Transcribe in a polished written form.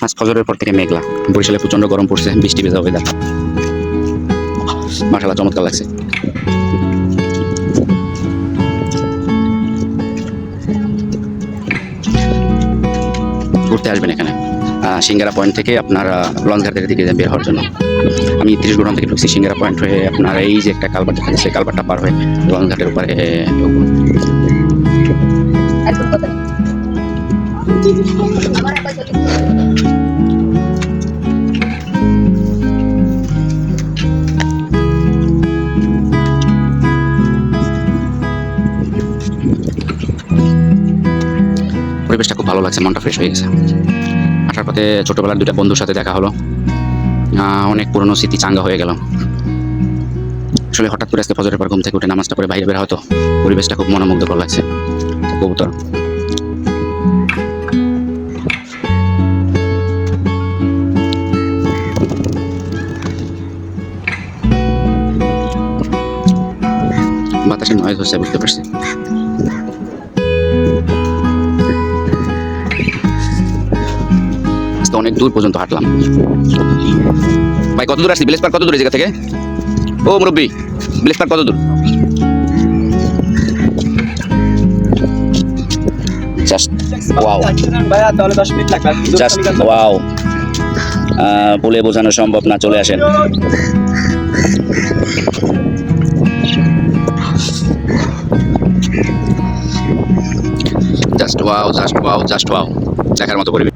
আজ ফজরের পর থেকে মেঘলা, বরিশালে প্রচন্ড গরম পড়ছে, বৃষ্টি ভেজা ওয়েদার। মাশাআল্লাহ চমৎকার লাগছে। ঘুরতে আসবেন এখানে সিঙ্গারা পয়েন্ট থেকে আপনার লঞ্চঘাটের দিকে বের হওয়ার জন্য। আমি 30 গোডাউন থেকে ঢুকছি সিঙ্গারা পয়েন্ট হয়ে, আপনার এই যে একটা কালভার্ট দেখা যাচ্ছে, কালভার্টটা পার হয়ে লঞ্চঘাটের উপরে ঢুকবো। পরিবেশটা খুব ভালো লাগছে, মনটা ফ্রেশ হয়ে গেছে। আসার পথে ছোটবেলার দুটা বন্ধুর সাথে দেখা হলো, অনেক পুরনো স্মৃতি চাঙ্গা হয়ে গেল। আসলে হঠাৎ করে আজকে ফজরের পর ঘুম থেকে উঠে নামাজটা করে বাইরে বের হয়তো পরিবেশটা খুব মনোমুগ্ধকর লাগছে। কবুতর বাতাসের নয়েজ হচ্ছে, বুঝতে পারছি। অনেক দূর পর্যন্ত হাঁটলাম। ভাই কত দূর আসছি? ভিলেজ পার্ক কত দূর এই জায়গা থেকে? ও মুরব্বী, ভিলেজ পার্ক কত দূর? জাস্ট ওয়াও, জাস্ট ওয়াও, বলে বোঝানো সম্ভব না। চলে আসেন। Just wow, just wow, just wow, দেখার মতো পরিবেশ।